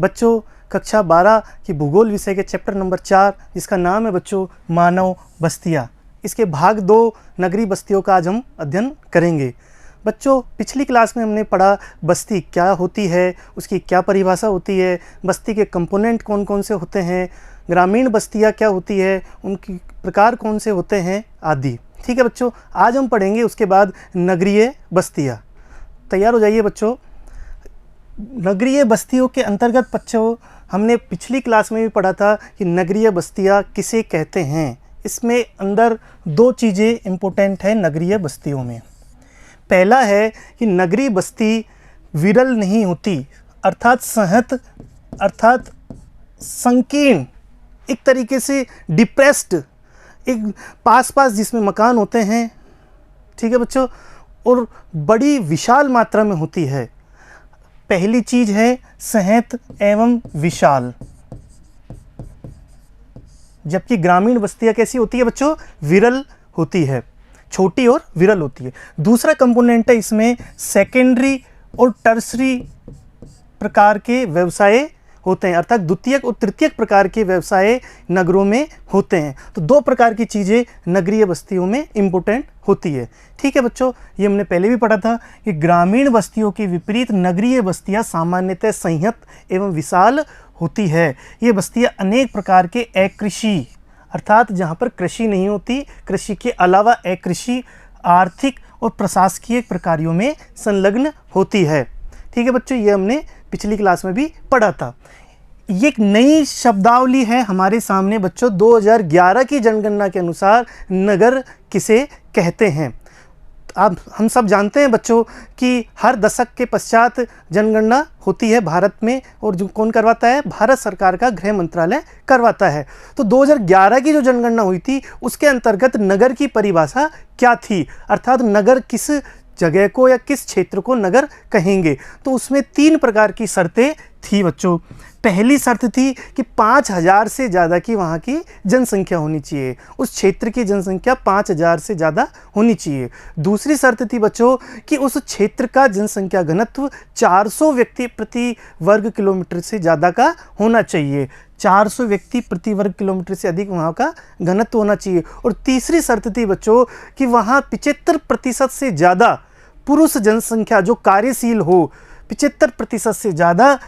बच्चों कक्षा 12 की भूगोल विषय के चैप्टर नंबर 4 जिसका नाम है बच्चों मानव बस्तियाँ, इसके भाग 2 नगरीय बस्तियों का आज हम अध्ययन करेंगे। बच्चों पिछली क्लास में हमने पढ़ा बस्ती क्या होती है, उसकी क्या परिभाषा होती है, बस्ती के कंपोनेंट कौन कौन से होते हैं, ग्रामीण बस्तियाँ क्या होती है, उनकी प्रकार कौन से होते हैं आदि। ठीक है बच्चों, आज हम पढ़ेंगे उसके बाद नगरीय बस्तियाँ। तैयार हो जाइए बच्चों। नगरीय बस्तियों के अंतर्गत बच्चों हमने पिछली क्लास में भी पढ़ा था कि नगरीय बस्तियाँ किसे कहते हैं। इसमें अंदर 2 चीज़ें इम्पोर्टेंट हैं नगरीय बस्तियों में। पहला है कि नगरीय बस्ती विरल नहीं होती, अर्थात सहत अर्थात संकीर्ण, एक तरीके से डिप्रेस्ड, एक पास पास जिसमें मकान होते हैं, ठीक है बच्चों, और बड़ी विशाल मात्रा में होती है। पहली चीज है सहत एवं विशाल, जबकि ग्रामीण बस्तियां कैसी होती है बच्चों, विरल होती है, छोटी और विरल होती है। दूसरा कंपोनेंट है इसमें सेकेंडरी और टर्सरी प्रकार के व्यवसाय होते हैं, अर्थात द्वितीयक और तृतीयक प्रकार के व्यवसाय नगरों में होते हैं। तो 2 प्रकार की चीज़ें नगरीय बस्तियों में इम्पोर्टेंट होती है। ठीक है बच्चों, ये हमने पहले भी पढ़ा था कि ग्रामीण बस्तियों के विपरीत नगरीय बस्तियां सामान्यतः संहत एवं विशाल होती है। ये बस्तियां अनेक प्रकार के अकृषि, अर्थात जहाँ पर कृषि नहीं होती, कृषि के अलावा अकृषि, आर्थिक और प्रशासकीय प्रकारों में संलग्न होती है। ठीक है बच्चों, ये हमने पिछली क्लास में भी पढ़ा था। ये एक नई शब्दावली है हमारे सामने बच्चों। 2011 की जनगणना के अनुसार नगर किसे कहते हैं। अब हम सब जानते हैं बच्चों कि हर दशक के पश्चात जनगणना होती है भारत में, और जो कौन करवाता है, भारत सरकार का गृह मंत्रालय करवाता है। तो 2011 की जो जनगणना हुई थी उसके अंतर्गत नगर की परिभाषा क्या थी, अर्थात नगर किस जगह को या किस क्षेत्र को नगर कहेंगे। तो उसमें 3 प्रकार की शर्तें थी बच्चों। पहली शर्त थी कि 5000 से ज़्यादा की वहाँ की जनसंख्या होनी चाहिए, उस क्षेत्र की जनसंख्या 5000 से ज़्यादा होनी चाहिए। दूसरी शर्त थी बच्चों कि उस क्षेत्र का जनसंख्या घनत्व 400 व्यक्ति प्रति वर्ग किलोमीटर से ज़्यादा का होना चाहिए। 400 व्यक्ति प्रति वर्ग किलोमीटर से अधिक वहाँ का घनत्व होना चाहिए। और तीसरी शर्त थी बच्चों कि वहाँ 75% से ज़्यादा पुरुष जनसंख्या जो कार्यशील हो, 75% से ज़्यादा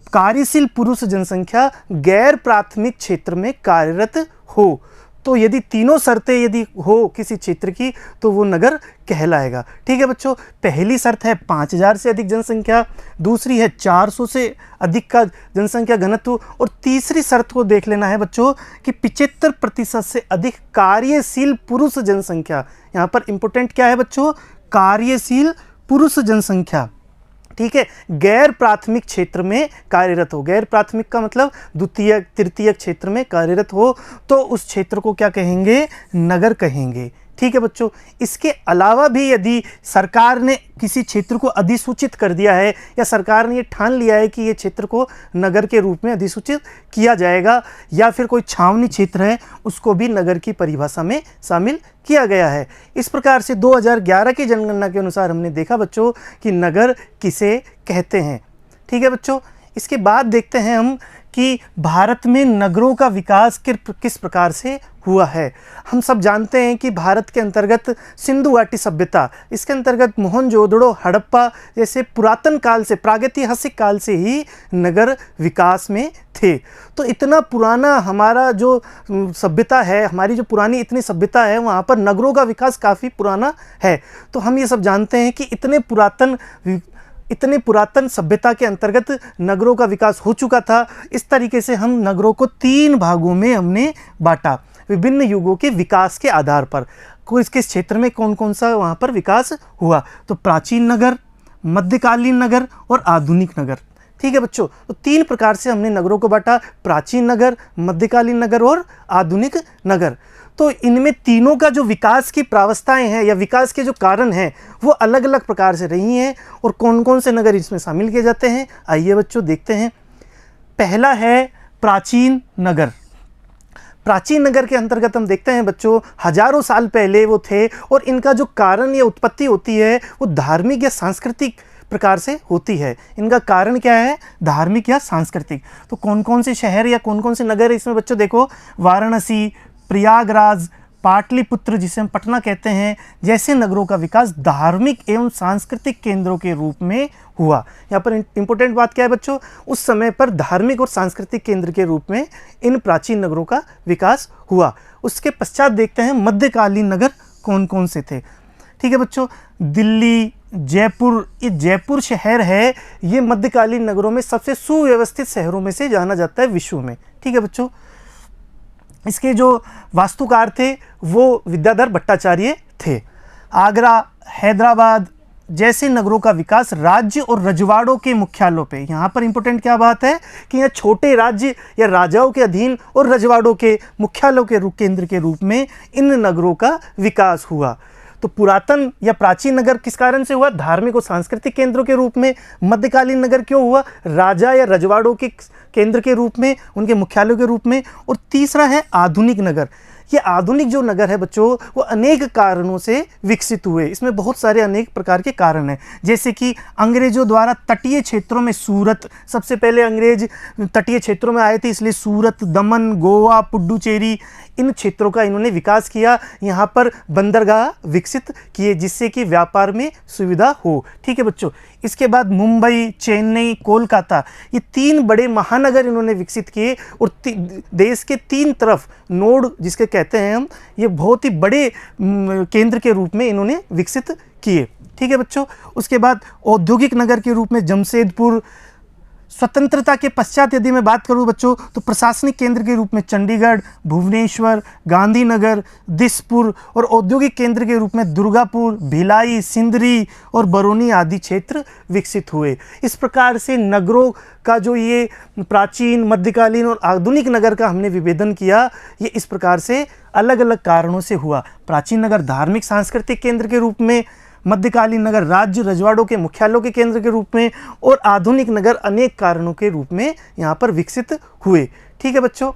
कार्यशील पुरुष जनसंख्या गैर प्राथमिक क्षेत्र में कार्यरत हो। तो यदि तीनों शर्तें यदि हो किसी क्षेत्र की तो वो नगर कहलाएगा। ठीक है बच्चों, पहली शर्त है 5000 से अधिक जनसंख्या, दूसरी है 400 से अधिक का जनसंख्या घनत्व, और तीसरी शर्त को देख लेना है बच्चों कि 75% से अधिक कार्यशील पुरुष जनसंख्या। यहाँ पर इंपॉर्टेंट क्या है बच्चों, कार्यशील पुरुष जनसंख्या। ठीक है, गैर प्राथमिक क्षेत्र में कार्यरत हो। गैर प्राथमिक का मतलब द्वितीय तृतीय क्षेत्र में कार्यरत हो, तो उस क्षेत्र को क्या कहेंगे, नगर कहेंगे। ठीक है बच्चों, इसके अलावा भी यदि सरकार ने किसी क्षेत्र को अधिसूचित कर दिया है या सरकार ने ये ठान लिया है कि ये क्षेत्र को नगर के रूप में अधिसूचित किया जाएगा, या फिर कोई छावनी क्षेत्र है उसको भी नगर की परिभाषा में शामिल किया गया है। इस प्रकार से 2011 की जनगणना के अनुसार हमने देखा बच्चों कि नगर किसे कहते हैं। ठीक है बच्चों, इसके बाद देखते हैं हम कि भारत में नगरों का विकास किस प्रकार से हुआ है। हम सब जानते हैं कि भारत के अंतर्गत सिंधु घाटी सभ्यता, इसके अंतर्गत मोहनजोदड़ो, हड़प्पा जैसे पुरातन काल से, प्रागैतिहासिक काल से ही नगर विकास में थे। तो इतना पुराना हमारा जो सभ्यता है, हमारी जो पुरानी इतनी सभ्यता है, वहाँ पर नगरों का विकास काफ़ी पुराना है। तो हम ये सब जानते हैं कि इतने पुरातन सभ्यता के अंतर्गत नगरों का विकास हो चुका था। इस तरीके से हम नगरों को 3 भागों में हमने बांटा, विभिन्न युगों के विकास के आधार पर। किस किस क्षेत्र में कौन कौन सा वहाँ पर विकास हुआ। तो प्राचीन नगर, मध्यकालीन नगर और आधुनिक नगर। ठीक है बच्चों, तो 3 प्रकार से हमने नगरों को बांटा, प्राचीन नगर, मध्यकालीन नगर और आधुनिक नगर। तो इनमें तीनों का जो विकास की प्रावस्थाएं हैं या विकास के जो कारण हैं वो अलग अलग प्रकार से रही हैं, और कौन कौन से नगर इसमें शामिल किए जाते हैं आइए बच्चों देखते हैं। पहला है प्राचीन नगर। प्राचीन नगर के अंतर्गत हम देखते हैं बच्चों हजारों साल पहले वो थे, और इनका जो कारण या उत्पत्ति होती है वो धार्मिक या सांस्कृतिक प्रकार से होती है। इनका कारण क्या है? धार्मिक या सांस्कृतिक। तो कौन कौन से शहर या कौन कौन से नगर है इसमें बच्चों? देखो, वाराणसी, प्रयागराज, पाटलिपुत्र जिसे हम पटना कहते हैं, जैसे नगरों का विकास धार्मिक एवं सांस्कृतिक केंद्रों के रूप में हुआ। यहाँ पर इंपॉर्टेंट बात क्या है बच्चों? उस समय पर धार्मिक और सांस्कृतिक केंद्र के रूप में इन प्राचीन नगरों का विकास हुआ। उसके पश्चात देखते हैं मध्यकालीन नगर कौन कौन से थे। ठीक है बच्चों, दिल्ली, जयपुर, ये जयपुर शहर है, ये मध्यकालीन नगरों में सबसे सुव्यवस्थित शहरों में से जाना जाता है विश्व में। ठीक है बच्चों, इसके जो वास्तुकार थे वो विद्याधर भट्टाचार्य थे। आगरा, हैदराबाद जैसे नगरों का विकास राज्य और रजवाड़ों के मुख्यालयों पे, यहाँ पर इंपॉर्टेंट क्या बात है कि यहाँ छोटे राज्य या राजाओं के अधीन और रजवाड़ों के मुख्यालयों के केंद्र के रूप में इन नगरों का विकास हुआ। तो पुरातन या प्राचीन नगर किस कारण से हुआ? धार्मिक और सांस्कृतिक केंद्रों के रूप में। मध्यकालीन नगर क्यों हुआ? राजा या रजवाड़ों के केंद्र के रूप में, उनके मुख्यालयों के रूप में। और तीसरा है आधुनिक नगर। ये आधुनिक जो नगर है बच्चों, वो अनेक कारणों से विकसित हुए। इसमें बहुत सारे अनेक प्रकार के कारण हैं, जैसे कि अंग्रेजों द्वारा तटीय क्षेत्रों में सूरत, सबसे पहले अंग्रेज तटीय क्षेत्रों में आए थे, इसलिए सूरत, दमन, गोवा, पुडुचेरी, इन क्षेत्रों का इन्होंने विकास किया। यहाँ पर बंदरगाह विकसित किए जिससे कि व्यापार में सुविधा हो। ठीक है बच्चों, इसके बाद मुंबई, चेन्नई, कोलकाता, ये 3 बड़े महानगर इन्होंने विकसित किए और देश के 3 तरफ नोड जिसके कहते हैं हम, ये बहुत ही बड़े केंद्र के रूप में इन्होंने विकसित किए। ठीक है बच्चों, उसके बाद औद्योगिक नगर के रूप में जमशेदपुर। स्वतंत्रता के पश्चात यदि मैं बात करूं बच्चों, तो प्रशासनिक केंद्र के रूप में चंडीगढ़, भुवनेश्वर, गांधीनगर, दिसपुर, और औद्योगिक केंद्र के रूप में दुर्गापुर, भिलाई, सिंदरी और बरौनी आदि क्षेत्र विकसित हुए। इस प्रकार से नगरों का जो ये प्राचीन, मध्यकालीन और आधुनिक नगर का हमने विभेदन किया, ये इस प्रकार से अलग अलग कारणों से हुआ। प्राचीन नगर धार्मिक सांस्कृतिक केंद्र के रूप में, मध्यकालीन नगर राज्य रजवाड़ों के मुख्यालयों के केंद्र के रूप में, और आधुनिक नगर अनेक कारणों के रूप में यहाँ पर विकसित हुए। ठीक है बच्चों,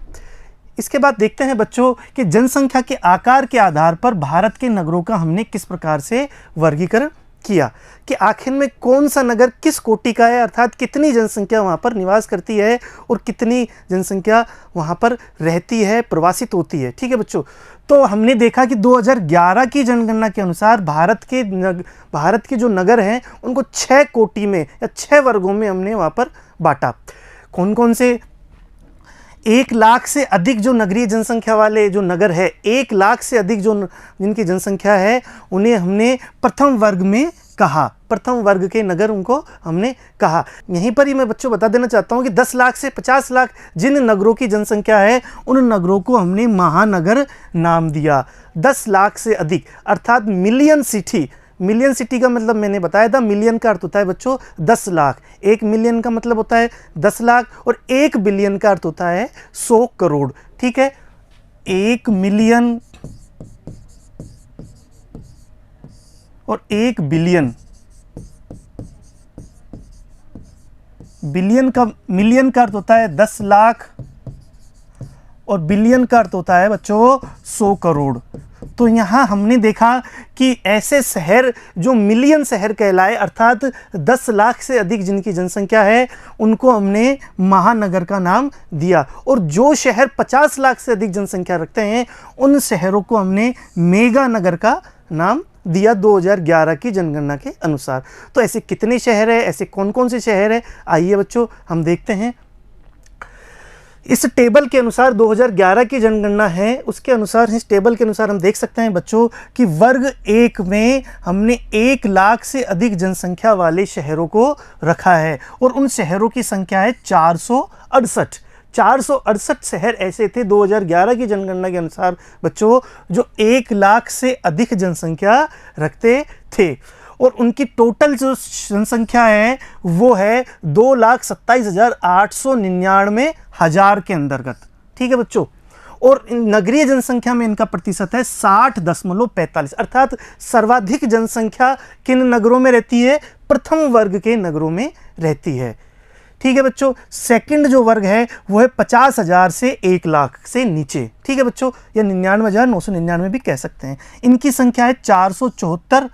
इसके बाद देखते हैं बच्चों कि जनसंख्या के आकार के आधार पर भारत के नगरों का हमने किस प्रकार से वर्गीकरण किया, कि आखिर में कौन सा नगर किस कोटि का है, अर्थात कितनी जनसंख्या वहाँ पर निवास करती है और कितनी जनसंख्या वहाँ पर रहती है, प्रवासित होती है। ठीक है बच्चों, तो हमने देखा कि 2011 की जनगणना के अनुसार भारत के जो नगर हैं उनको 6 कोटि में या 6 वर्गों में हमने वहाँ पर बांटा। कौन कौन से? 1 लाख से अधिक जो नगरीय जनसंख्या वाले जो नगर है, 1 लाख से अधिक जो जिनकी जनसंख्या है, उन्हें हमने प्रथम वर्ग में कहा। प्रथम वर्ग के नगर उनको हमने कहा। यहीं पर ही मैं बच्चों बता देना चाहता हूँ कि 10 लाख से 50 लाख जिन नगरों की जनसंख्या है, उन नगरों को हमने महानगर नाम दिया। 10 लाख से अधिक अर्थात मिलियन सिटी। मिलियन सिटी का मतलब मैंने बताया था, मिलियन का अर्थ होता है बच्चों 10 लाख, 1 मिलियन का मतलब होता है 10 लाख, और 1 बिलियन का अर्थ होता है 100 करोड़। ठीक है, 1 मिलियन और 1 बिलियन। बिलियन का, मिलियन का अर्थ होता है 10 लाख और बिलियन का अर्थ होता है बच्चों 100 करोड़। तो यहाँ हमने देखा कि ऐसे शहर जो मिलियन शहर कहलाए, अर्थात 10 लाख से अधिक जिनकी जनसंख्या है, उनको हमने महानगर का नाम दिया। और जो शहर 50 लाख से अधिक जनसंख्या रखते हैं, उन शहरों को हमने मेगा नगर का नाम दिया 2011 की जनगणना के अनुसार। तो ऐसे कितने शहर है, ऐसे कौन कौन से शहर है, आइए बच्चों हम देखते हैं। इस टेबल के अनुसार 2011 की जनगणना है, उसके अनुसार, इस टेबल के अनुसार हम देख सकते हैं बच्चों कि वर्ग 1 में हमने 1 लाख से अधिक जनसंख्या वाले शहरों को रखा है, और उन शहरों की संख्या है 468। 468 शहर ऐसे थे 2011 की जनगणना के अनुसार बच्चों, जो 1 लाख से अधिक जनसंख्या रखते थे, और उनकी टोटल जो जनसंख्या है वो है 2,27,899 के अंतर्गत। ठीक है बच्चों, और नगरीय जनसंख्या में इनका प्रतिशत है 60.45, अर्थात सर्वाधिक जनसंख्या किन नगरों में रहती है? प्रथम वर्ग के नगरों में रहती है। ठीक है बच्चों, सेकंड जो वर्ग है वो है 50,000 से 1 लाख से नीचे। ठीक है बच्चों, या 99,999 भी कह सकते हैं। इनकी संख्या है 474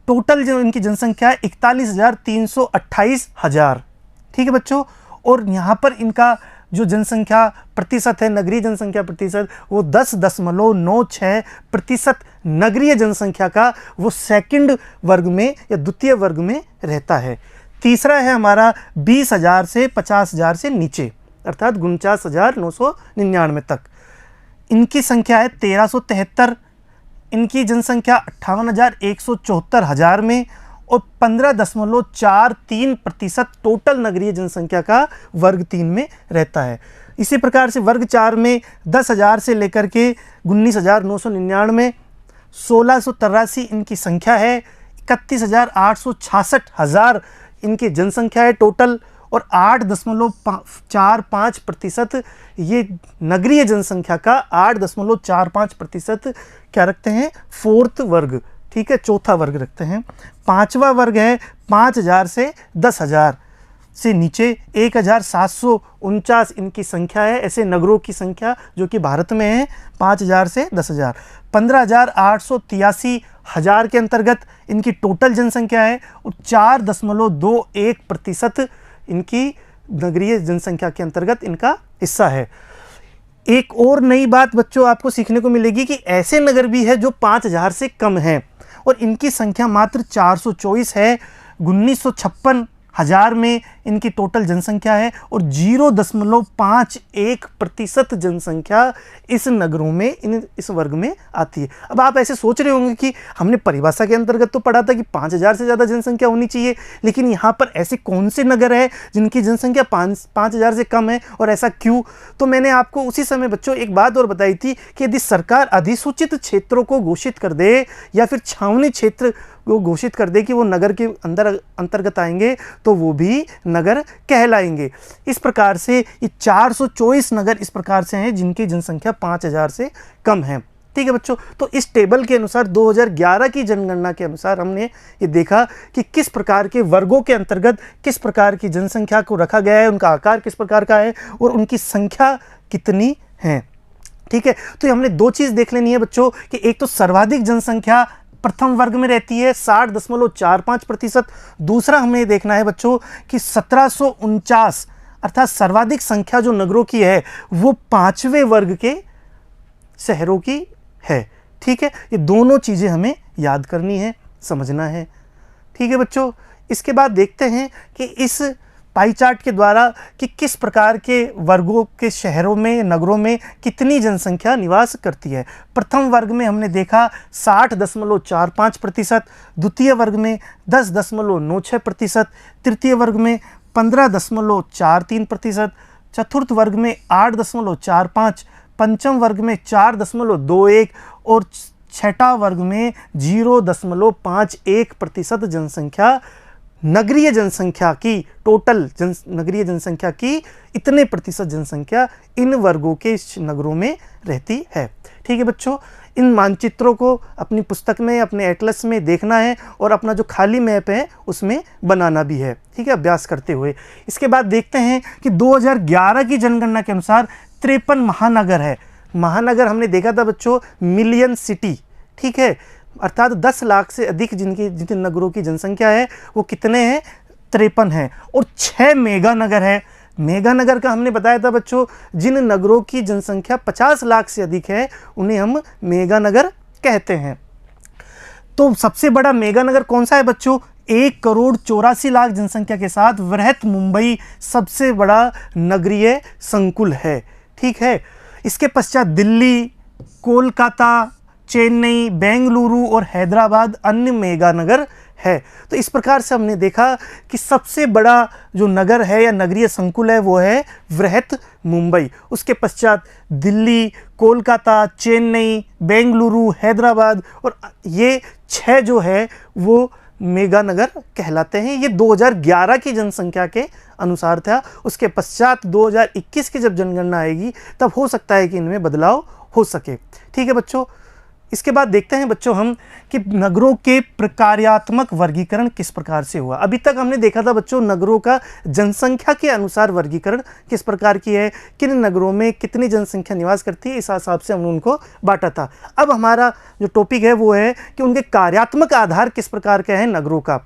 टोटल जो इनकी जनसंख्या है 41,328,000। ठीक है बच्चों, और यहाँ पर इनका जो जनसंख्या प्रतिशत है, नगरीय जनसंख्या प्रतिशत, वो 10.96% नगरीय जनसंख्या का वो सेकंड वर्ग में या द्वितीय वर्ग में रहता है। तीसरा है हमारा 20,000 से 50,000 से नीचे, अर्थात 49,999 तक। इनकी संख्या है 1373। इनकी जनसंख्या 58,174 में और 15.43% टोटल नगरीय जनसंख्या का वर्ग 3 में रहता है। इसी प्रकार से वर्ग 4 में 10,000 से लेकर के 19,999, 1683 इनकी संख्या है, 31,866,000 इनकी जनसंख्या है टोटल, और 8.45% ये नगरीय जनसंख्या का 8.45% क्या रखते हैं, फोर्थ वर्ग। ठीक है, चौथा वर्ग रखते हैं। पांचवा वर्ग है 5,000 से 10,000 से नीचे, 1,749 इनकी संख्या है, ऐसे नगरों की संख्या जो कि भारत में है 5,000 से 10,000। 15,883 के अंतर्गत इनकी टोटल जनसंख्या है, 4.21% इनकी नगरीय जनसंख्या के अंतर्गत इनका हिस्सा है। एक और नई बात बच्चों आपको सीखने को मिलेगी कि ऐसे नगर भी है जो 5,000 से कम हैं और इनकी संख्या मात्र 424 है। 19,56,000 में इनकी टोटल जनसंख्या है और 0.51% जनसंख्या इस नगरों में इस वर्ग में आती है। अब आप ऐसे सोच रहे होंगे कि हमने परिभाषा के अंतर्गत तो पढ़ा था कि 5,000 से ज़्यादा जनसंख्या होनी चाहिए, लेकिन यहाँ पर ऐसे कौन से नगर है जिनकी जनसंख्या 5,000 से कम है और ऐसा क्यों? तो मैंने आपको उसी समय बच्चों एक बात और बताई थी कि यदि सरकार अधिसूचित क्षेत्रों को घोषित कर दे या फिर छावनी क्षेत्र को घोषित कर दे कि वो नगर के अंतर्गत आएंगे तो वो भी नगर कहलाएंगे। इस प्रकार से ये 424 नगर इस प्रकार से हैं जिनकी जनसंख्या 5,000 से कम है। ठीक है बच्चों, तो इस टेबल के अनुसार 2011 की जनगणना के अनुसार हमने ये देखा कि किस प्रकार के वर्गों के अंतर्गत किस प्रकार की जनसंख्या को रखा गया है, उनका आकार किस प्रकार का है और उनकी संख्या कितनी है। ठीक है, तो हमने दो चीज़ देख लेनी है बच्चों कि एक तो सर्वाधिक जनसंख्या प्रथम वर्ग में रहती है 60.45%। दूसरा हमें देखना है बच्चों कि 1749 अर्थात सर्वाधिक संख्या जो नगरों की है वो 5वें वर्ग के शहरों की है। ठीक है, ये दोनों चीज़ें हमें याद करनी है, समझना है। ठीक है बच्चों, इसके बाद देखते हैं कि इस पाई चार्ट के द्वारा कि किस प्रकार के वर्गों के शहरों में नगरों में कितनी जनसंख्या निवास करती है। प्रथम वर्ग में हमने देखा 60.45%, द्वितीय वर्ग में 10.96%, तृतीय वर्ग में 15.43%, चतुर्थ वर्ग में 8.45%, पंचम वर्ग में 4.21 और छठा वर्ग में 0.51% जनसंख्या नगरीय जनसंख्या की टोटल नगरीय जनसंख्या की इतने प्रतिशत जनसंख्या इन वर्गों के नगरों में रहती है। ठीक है बच्चों, इन मानचित्रों को अपनी पुस्तक में अपने एटलस में देखना है और अपना जो खाली मैप है उसमें बनाना भी है। ठीक है, अभ्यास करते हुए। इसके बाद देखते हैं कि 2011 की जनगणना के अनुसार 53 महानगर है। महानगर हमने देखा था बच्चों मिलियन सिटी। ठीक है, अर्थात 10 लाख से अधिक जिन नगरों की जनसंख्या है वो कितने हैं, 53 है। और 6 मेगा नगर है। मेगा नगर का हमने बताया था बच्चों जिन नगरों की जनसंख्या 50 लाख से अधिक है उन्हें हम मेगा नगर कहते हैं। तो सबसे बड़ा मेगा नगर कौन सा है बच्चों? 1,84,00,000 जनसंख्या के साथ वृहत मुंबई सबसे बड़ा नगरीय संकुल है। ठीक है, इसके पश्चात दिल्ली, कोलकाता, चेन्नई, बेंगलुरु और हैदराबाद अन्य मेगा नगर है। तो इस प्रकार से हमने देखा कि सबसे बड़ा जो नगर है या नगरीय संकुल है वो है वृहत मुंबई। उसके पश्चात दिल्ली, कोलकाता, चेन्नई, बेंगलुरु, हैदराबाद और ये 6 जो है वो मेगा नगर कहलाते हैं। ये 2011 की जनसंख्या के अनुसार था। उसके पश्चात 2021 की जब जनगणना आएगी तब हो सकता है कि इनमें बदलाव हो सके। ठीक है बच्चों, इसके बाद देखते हैं बच्चों हम कि नगरों के प्रकार्यात्मक वर्गीकरण किस प्रकार से हुआ। अभी तक हमने देखा था बच्चों नगरों का जनसंख्या के अनुसार वर्गीकरण किस प्रकार की है, किन नगरों में कितनी जनसंख्या निवास करती है, इस हिसाब से हमने उनको बांटा था। अब हमारा जो टॉपिक है वो है कि उनके कार्यात्मक आधार किस प्रकार के हैं नगरों का।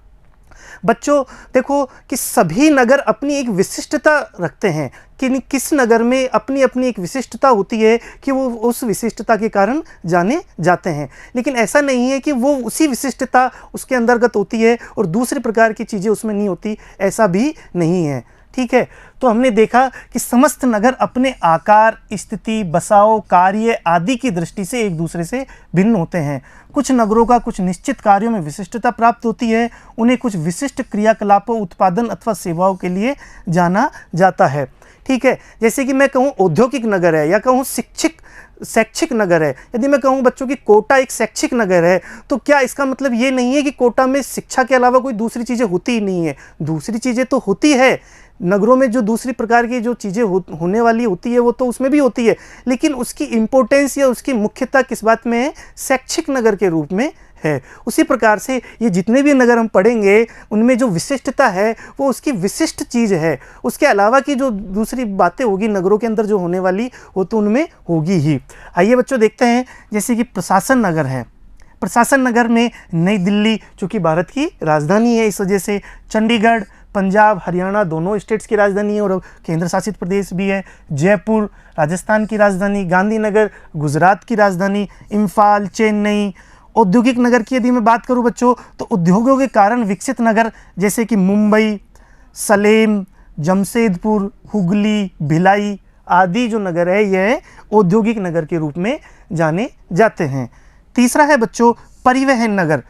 बच्चों देखो कि सभी नगर अपनी एक विशिष्टता रखते हैं कि किस नगर में अपनी अपनी एक विशिष्टता होती है कि वो उस विशिष्टता के कारण जाने जाते हैं, लेकिन ऐसा नहीं है कि वो उसी विशिष्टता उसके अंतर्गत होती है और दूसरे प्रकार की चीज़ें उसमें नहीं होती, ऐसा भी नहीं है। ठीक है, तो हमने देखा कि समस्त नगर अपने आकार, स्थिति, बसाव, कार्य आदि की दृष्टि से एक दूसरे से भिन्न होते हैं। कुछ नगरों का कुछ निश्चित कार्यों में विशिष्टता प्राप्त होती है, उन्हें कुछ विशिष्ट क्रियाकलापों, उत्पादन अथवा सेवाओं के लिए जाना जाता है। ठीक है, जैसे कि मैं कहूँ औद्योगिक नगर है या कहूँ शैक्षिक नगर है। यदि मैं कहूँ बच्चों की कोटा एक शैक्षिक नगर है, तो क्या इसका मतलब ये नहीं है कि कोटा में शिक्षा के अलावा कोई दूसरी चीज़ें होती ही नहीं है। दूसरी चीज़ें तो होती है, नगरों में जो दूसरी प्रकार की जो चीज़ें होने वाली होती है वो तो उसमें भी होती है, लेकिन उसकी इम्पोर्टेंस या उसकी मुख्यता किस बात में है, शैक्षिक नगर के रूप में है। उसी प्रकार से ये जितने भी नगर हम पढ़ेंगे उनमें जो विशिष्टता है वो उसकी विशिष्ट चीज़ है, उसके अलावा की जो दूसरी बातें होगी नगरों के अंदर जो होने वाली वो तो उनमें होगी ही। आइए बच्चों देखते हैं, जैसे कि प्रशासन नगर है। प्रशासन नगर में नई दिल्ली चूँकि भारत की राजधानी है, इस वजह से चंडीगढ़ पंजाब हरियाणा दोनों स्टेट्स की राजधानी है और केंद्र शासित प्रदेश भी है। जयपुर राजस्थान की राजधानी, गांधीनगर गुजरात की राजधानी, इम्फाल, चेन्नई। औद्योगिक नगर की यदि मैं बात करूं बच्चों तो उद्योगों के कारण विकसित नगर जैसे कि मुंबई, सलेम, जमशेदपुर, हुगली, भिलाई आदि जो नगर है यह औद्योगिक नगर के रूप में जाने जाते हैं। तीसरा है बच्चों परिवहन नगर।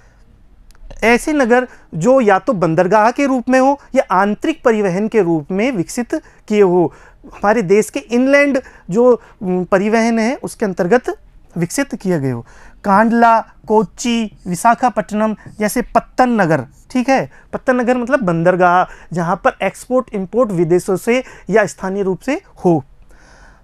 ऐसे नगर जो या तो बंदरगाह के रूप में हो या आंतरिक परिवहन के रूप में विकसित किए हो, हमारे देश के इनलैंड जो परिवहन है उसके अंतर्गत विकसित किए गए हो। कांडला, कोच्चि, विशाखापट्टनम जैसे पत्तन नगर। ठीक है, पत्तन नगर मतलब बंदरगाह जहाँ पर एक्सपोर्ट इंपोर्ट विदेशों से या स्थानीय रूप से हो।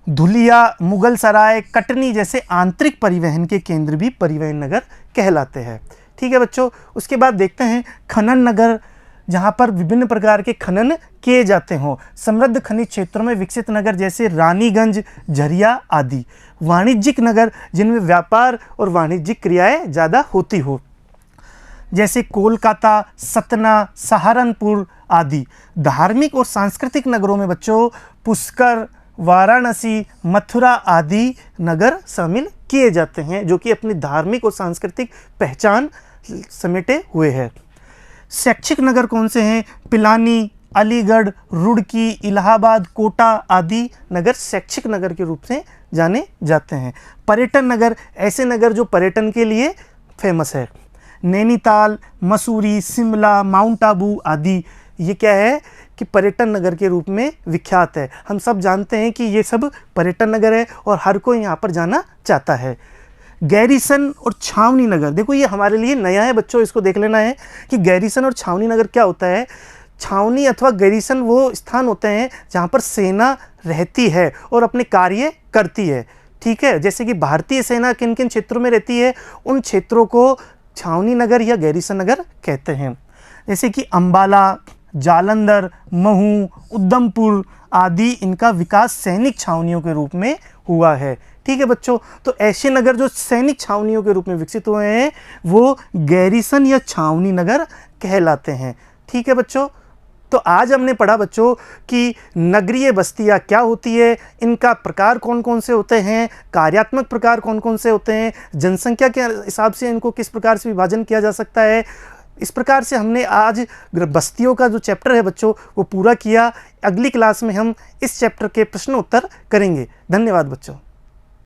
धुलिया, मुगल सराय, कटनी जैसे आंतरिक परिवहन के केंद्र भी परिवहन नगर कहलाते हैं। ठीक है बच्चों, उसके बाद देखते हैं खनन नगर, जहाँ पर विभिन्न प्रकार के खनन किए जाते हों। समृद्ध खनिज क्षेत्रों में विकसित नगर जैसे रानीगंज, झरिया आदि। वाणिज्यिक नगर जिनमें व्यापार और वाणिज्यिक क्रियाएं ज़्यादा होती हो जैसे कोलकाता, सतना, सहारनपुर आदि। धार्मिक और सांस्कृतिक नगरों में बच्चों पुष्कर, वाराणसी, मथुरा आदि नगर शामिल किए जाते हैं जो कि अपनी धार्मिक और सांस्कृतिक पहचान समेटे हुए हैं। शैक्षिक नगर कौन से हैं? पिलानी, अलीगढ़, रुड़की, इलाहाबाद, कोटा आदि नगर शैक्षिक नगर के रूप से जाने जाते हैं। पर्यटन नगर ऐसे नगर जो पर्यटन के लिए फेमस है। नैनीताल, मसूरी, शिमला, माउंट आबू आदि ये क्या है कि पर्यटन नगर के रूप में विख्यात है। हम सब जानते हैं कि ये सब पर्यटन नगर है और हर कोई यहाँ पर जाना चाहता है। गैरीसन और छावनी नगर, देखो ये हमारे लिए नया है बच्चों, इसको देख लेना है कि गैरीसन और छावनी नगर क्या होता है। छावनी अथवा गैरीसन वो स्थान होते हैं जहाँ पर सेना रहती है और अपने कार्य करती है। ठीक है, जैसे कि भारतीय सेना किन किन क्षेत्रों में रहती है उन क्षेत्रों को छावनी नगर या गैरीसन नगर कहते हैं। जैसे कि अंबाला, जालंधर, महू, उधमपुर आदि इनका विकास सैनिक छावनियों के रूप में हुआ है। ठीक है बच्चों, तो ऐसे नगर जो सैनिक छावनियों के रूप में विकसित हुए हैं वो गैरीसन या छावनी नगर कहलाते हैं। ठीक है बच्चों, तो आज हमने पढ़ा बच्चों कि नगरीय बस्तियाँ क्या होती है, इनका प्रकार कौन कौन से होते हैं, कार्यात्मक प्रकार कौन कौन से होते हैं, जनसंख्या के हिसाब से इनको किस प्रकार से विभाजन किया जा सकता है। इस प्रकार से हमने आज बस्तियों का जो चैप्टर है बच्चों वो पूरा किया। अगली क्लास में हम इस चैप्टर के प्रश्न उत्तर करेंगे। धन्यवाद बच्चों।